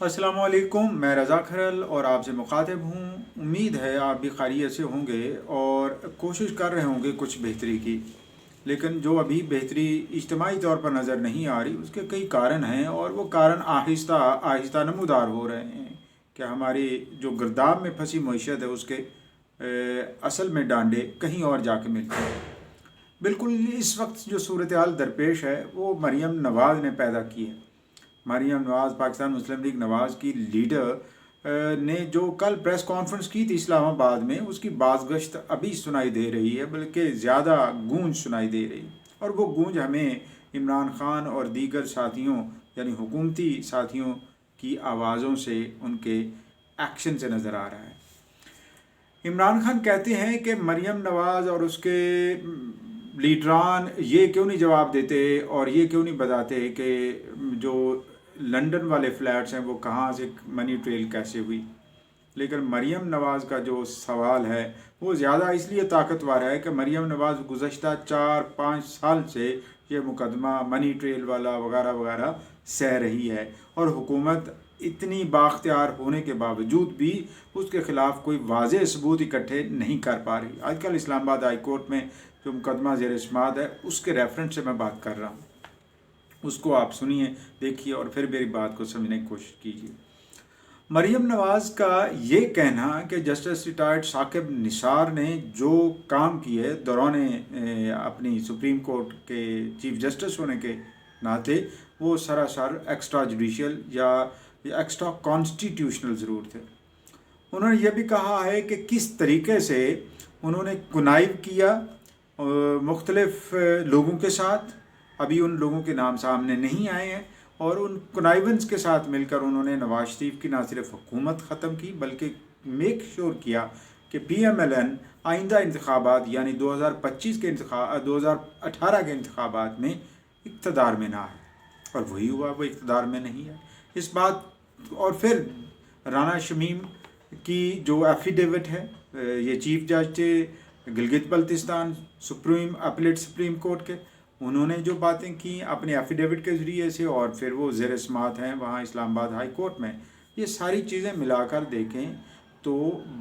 अस्सलाम वालेकुम, मैं रज़ा खरल और आपसे मुखातिब हूँ। उम्मीद है आप भी खैरियत से होंगे और कोशिश कर रहे होंगे कुछ बेहतरी की। लेकिन जो अभी बेहतरी इज्तिमाई तौर पर नज़र नहीं आ रही, उसके कई कारण हैं और वो कारण आहिस्ता आहिस्ता नमूदार हो रहे हैं कि हमारी जो गर्दाब में फंसी मईशत है उसके असल में डांडे कहीं और जाके मिलते हैं। बिल्कुल इस वक्त जो सूरत हाल दरपेश है वो मरीम नवाज़ ने पैदा की है। मरीम नवाज़ पाकिस्तान मुस्लिम लीग नवाज़ की लीडर ने जो कल प्रेस कॉन्फ्रेंस की थी इस्लामाबाद में, उसकी बाज़गश्त अभी सुनाई दे रही है, बल्कि ज़्यादा गूंज सुनाई दे रही है। और वो गूंज हमें इमरान खान और दीगर साथियों यानी हुकूमती साथियों की आवाज़ों से, उनके एक्शन से नज़र आ रहा है। इमरान खान कहते हैं कि मरीम नवाज़ और उसके लीडरान ये क्यों नहीं जवाब देते और ये क्यों नहीं बताते कि जो लंदन वाले फ्लैट्स हैं वो कहाँ से मनी ट्रेल कैसे हुई। लेकिन मरीम नवाज़ का जो सवाल है वो ज़्यादा इसलिए ताकतवर है कि मरीम नवाज़ गुज़श्ता 4-5 साल से ये मुकदमा मनी ट्रेल वाला वगैरह वगैरह सह रही है और हुकूमत इतनी बाख्तियार होने के बावजूद भी उसके ख़िलाफ़ कोई वाज़ेह सबूत इकट्ठे नहीं कर पा रही। आजकल इस्लामाबाद हाई कोर्ट में जो मुकदमा ज़ेर समाअत है उसके रेफरेंस से मैं बात कर रहा हूँ, उसको आप सुनिए, देखिए और फिर मेरी बात को समझने की कोशिश कीजिए। मरीम नवाज़ का ये कहना कि जस्टिस रिटायर्ड साकिब निसार ने जो काम किए दौरान अपनी सुप्रीम कोर्ट के चीफ जस्टिस होने के नाते वो सरासर एक्स्ट्रा जुडिशल या एक्स्ट्रा कॉन्स्टिट्यूशनल ज़रूर थे। उन्होंने ये भी कहा है कि किस तरीके से उन्होंने कुनाइब किया मुख्तलिफ लोगों के साथ। अभी उन लोगों के नाम सामने नहीं आए हैं और उन कनाइवेंस के साथ मिलकर उन्होंने नवाज शरीफ की ना सिर्फ हुकूमत ख़त्म की बल्कि मेक श्योर किया कि PMLN आइंदा इंतखाबात यानी 2025 के 2018 के इंतखाबात में इक़्तिदार में ना है। और वही हुआ, वो इक़्तिदार में नहीं है। इस बात और फिर राना शमीम की जो एफिडेविट है, ये चीफ जज थे Gilgit Baltistan appellate supreme court के, उन्होंने जो बातें की अपने एफिडेविट के ज़रिए से और फिर वो ज़ेर समाअत हैं वहाँ इस्लामाबाद हाई कोर्ट में, ये सारी चीज़ें मिलाकर देखें तो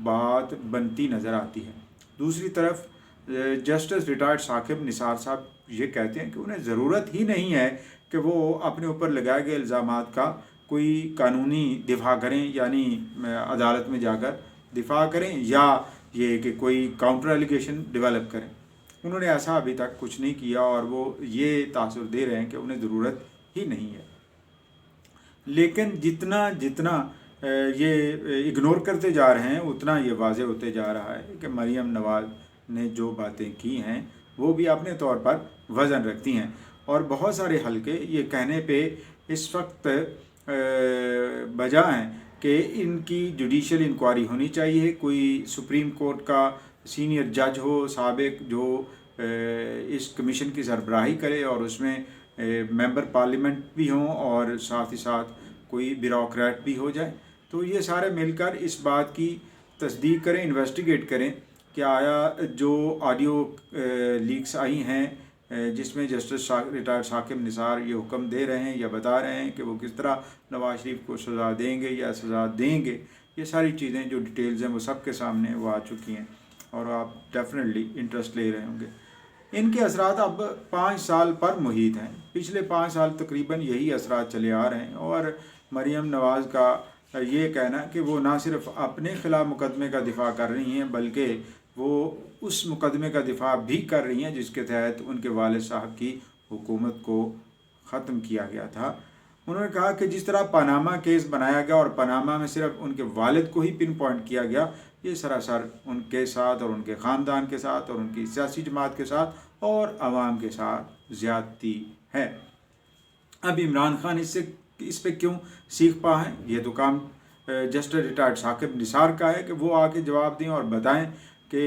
बात बनती नज़र आती है। दूसरी तरफ जस्टिस रिटायर्ड साकिब निसार साहब ये कहते हैं कि उन्हें ज़रूरत ही नहीं है कि वो अपने ऊपर लगाए गए इल्ज़ामात का कोई कानूनी दिफा करें, यानी अदालत में जाकर दिफा करें या ये कि कोई काउंटर एलिगेशन डेवलप करें। उन्होंने ऐसा अभी तक कुछ नहीं किया और वो ये तासुर दे रहे हैं कि उन्हें ज़रूरत ही नहीं है। लेकिन जितना जितना ये इग्नोर करते जा रहे हैं उतना ये वाज़ेह होते जा रहा है कि मरीम नवाज़ ने जो बातें की हैं वो भी अपने तौर पर वज़न रखती हैं। और बहुत सारे हलके ये कहने पे इस वक्त बजा हैं कि इनकी जुडिशल इंक्वायरी होनी चाहिए, कोई सुप्रीम कोर्ट का सीनियर जज हो साबिक जो इस कमीशन की सरबराही करे और उसमें मेंबर पार्लियामेंट भी हों और साथ ही साथ कोई ब्यूरोक्रेट भी हो जाए। तो ये सारे मिलकर इस बात की तस्दीक करें, इन्वेस्टिगेट करें कि आया जो ऑडियो लीक्स आई हैं जिसमें जस्टिस रिटायर्ड साकिब निसार ये हुक्म दे रहे हैं या बता रहे हैं कि वो किस तरह नवाज शरीफ को सज़ा देंगे या सज़ा देंगे, ये सारी चीज़ें जो डिटेल्स हैं वो सबके सामने वो आ चुकी हैं और आप डेफिनेटली इंटरेस्ट ले रहे होंगे। इनके असरात अब 5 साल पर मुहित हैं। पिछले 5 साल तकरीबन यही असरात चले आ रहे हैं और मरीम नवाज़ का ये कहना कि वो ना सिर्फ अपने ख़िलाफ़ मुकदमे का दिफा कर रही हैं बल्कि वो उस मुकदमे का दिफा भी कर रही हैं जिसके तहत उनके वालिद साहब की हुकूमत को ख़त्म किया गया था। उन्होंने कहा कि जिस तरह पनामा केस बनाया गया और पनामा में सिर्फ उनके वालिद को ही पिन पॉइंट किया गया, ये सरासर उनके साथ और उनके ख़ानदान के साथ और उनकी सियासी जमात के साथ और आवाम के साथ ज़्यादती है। अब इमरान खान इस पे क्यों सीख पाएँ, ये तो काम जस्टिस रिटायर्ड साकिब निसार का है कि वो आके जवाब दें और बताएं कि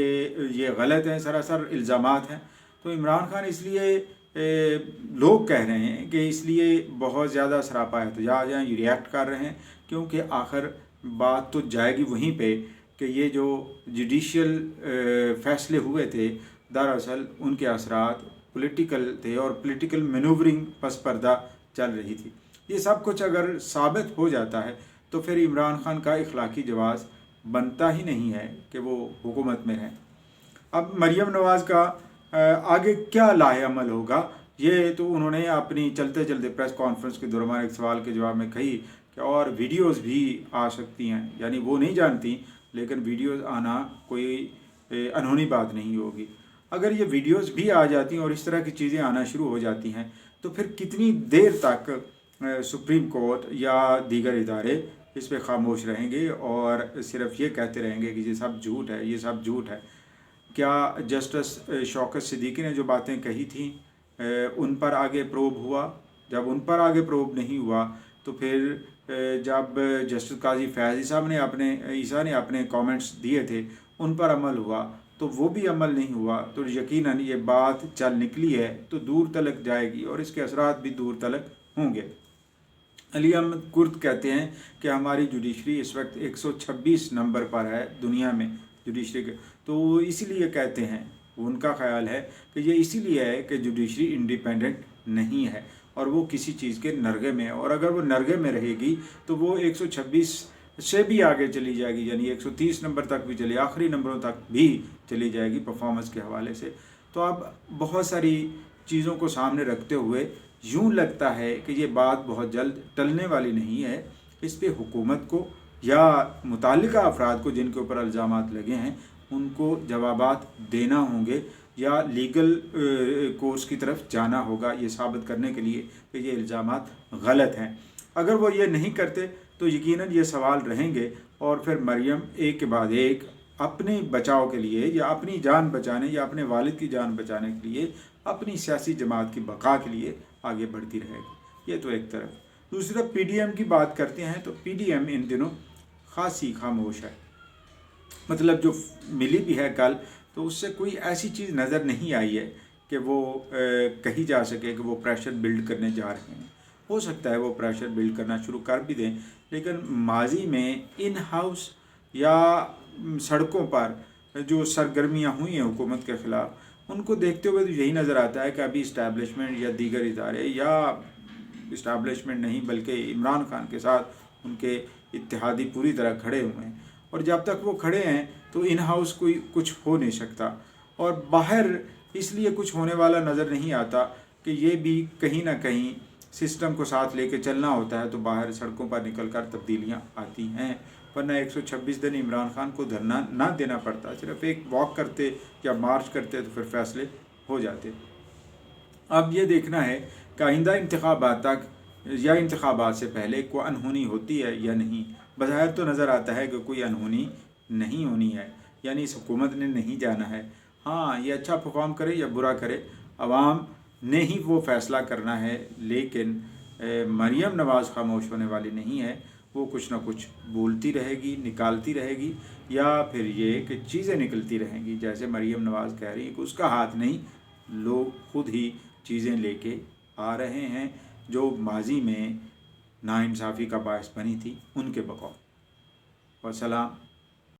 ये गलत हैं, सरासर इल्ज़ामात हैं। तो इमरान खान इसलिए लोग कह रहे हैं कि इसलिए बहुत ज़्यादा सरापा एहतजाज हैं, ये रिएक्ट कर रहे हैं क्योंकि आखिर बात तो जाएगी वहीं पे कि ये जो जुडिशल फ़ैसले हुए थे दरअसल उनके असरात पॉलिटिकल थे और पॉलिटिकल मैनूवरिंग पस पर्दा चल रही थी। ये सब कुछ अगर साबित हो जाता है तो फिर इमरान खान का इखलाकी जवाज़ बनता ही नहीं है कि वो हुकूमत में रहें। अब मरीम नवाज़ का आगे क्या लाहे अमल होगा, ये तो उन्होंने अपनी चलते चलते प्रेस कॉन्फ्रेंस के दौरान एक सवाल के जवाब में कही कि और वीडियोस भी आ सकती हैं, यानी वो नहीं जानती लेकिन वीडियोस आना कोई अनहोनी बात नहीं होगी। अगर ये वीडियोस भी आ जाती हैं और इस तरह की चीज़ें आना शुरू हो जाती हैं तो फिर कितनी देर तक सुप्रीम कोर्ट या दीगर इदारे इस पर खामोश रहेंगे और सिर्फ ये कहते रहेंगे कि ये सब झूठ है, ये सब झूठ है। क्या जस्टिस शौकत सिद्दीकी ने जो बातें कही थी उन पर आगे प्रोब हुआ? जब उन पर आगे प्रोब नहीं हुआ तो फिर जब जस्टिस काजी फैज़ ईसा ने अपने कमेंट्स दिए थे उन पर अमल हुआ तो वो भी अमल नहीं हुआ, तो यकीनन ये बात चल निकली है तो दूर तलक जाएगी और इसके असरात भी दूर तलक होंगे। अली अहमद कुर्द कहते हैं कि हमारी जुडिशरी इस वक्त 126 नंबर पर है दुनिया में जुडिशरी के, तो इसीलिए कहते हैं, उनका ख्याल है कि ये इसीलिए है कि जुडिशरी इंडिपेंडेंट नहीं है और वो किसी चीज़ के नरगे में है, और अगर वो नरगे में रहेगी तो वो 126 से भी आगे चली जाएगी, यानी 130 नंबर तक भी चली, आखिरी नंबरों तक भी चली जाएगी परफॉर्मेंस के हवाले से। तो अब बहुत सारी चीज़ों को सामने रखते हुए यूँ लगता है कि ये बात बहुत जल्द टलने वाली नहीं है। इस पे हुकूमत को या मुताल्लिका अफराद को जिनके ऊपर इल्ज़ामात लगे हैं उनको जवाबात देना होंगे या लीगल कोर्स की तरफ जाना होगा ये साबित करने के लिए कि ये इल्ज़ामात गलत हैं। अगर वो ये नहीं करते तो यकीनन ये सवाल रहेंगे और फिर मरियम एक के बाद एक अपने बचाव के लिए या अपनी जान बचाने या अपने वालिद की जान बचाने के लिए अपनी सियासी जमात की बका के लिए आगे बढ़ती रहेगी। ये तो एक तरफ। दूसरी तरफ पीडीएम की बात करते हैं तो पीडीएम इन दिनों खासी खामोश है। मतलब जो मिली भी है कल तो उससे कोई ऐसी चीज़ नज़र नहीं आई है कि वो कही जा सके कि वो प्रेशर बिल्ड करने जा रहे हैं। हो सकता है वो प्रेशर बिल्ड करना शुरू कर भी दें, लेकिन माजी में इन हाउस या सड़कों पर जो सरगर्मियाँ हुई हैं हुकूमत के ख़िलाफ़ उनको देखते हुए तो यही नज़र आता है कि अभी इस्टेब्लिशमेंट या दीगर इदारे या इस्टेब्लिशमेंट नहीं बल्कि इमरान खान के साथ उनके इत्तेहादी पूरी तरह खड़े हुए हैं, और जब तक वो खड़े हैं तो इन हाउस कोई कुछ हो नहीं सकता, और बाहर इसलिए कुछ होने वाला नज़र नहीं आता कि ये भी कहीं ना कहीं सिस्टम को साथ लेके चलना होता है, तो बाहर सड़कों पर निकल कर तब्दीलियाँ आती हैं। वरना 126 दिन इमरान खान को धरना ना देना पड़ता, सिर्फ एक वॉक करते या मार्च करते तो फिर फैसले हो जाते। अब ये देखना है कि आइंदा इंतखाबात तक या इंतखाबात से पहले कोई अनहोनी होती है या नहीं। बज़ाहिर तो नज़र आता है कि कोई अनहोनी नहीं होनी है, यानी इस हुकूमत ने नहीं जाना है। हाँ, ये अच्छा परफॉर्म करे या बुरा करे अवाम ने ही वो फ़ैसला करना है, लेकिन मरियम नवाज़ खामोश होने वाली नहीं है। वो कुछ ना कुछ बोलती रहेगी, निकालती रहेगी, या फिर ये कि चीज़ें निकलती रहेंगी। जैसे मरियम नवाज़ कह रही है कि उसका हाथ नहीं, लोग खुद ही चीज़ें लेके आ रहे हैं जो माजी में नाइंसाफ़ी का बायस बनी थी उनके बकौल। वस्सलाम।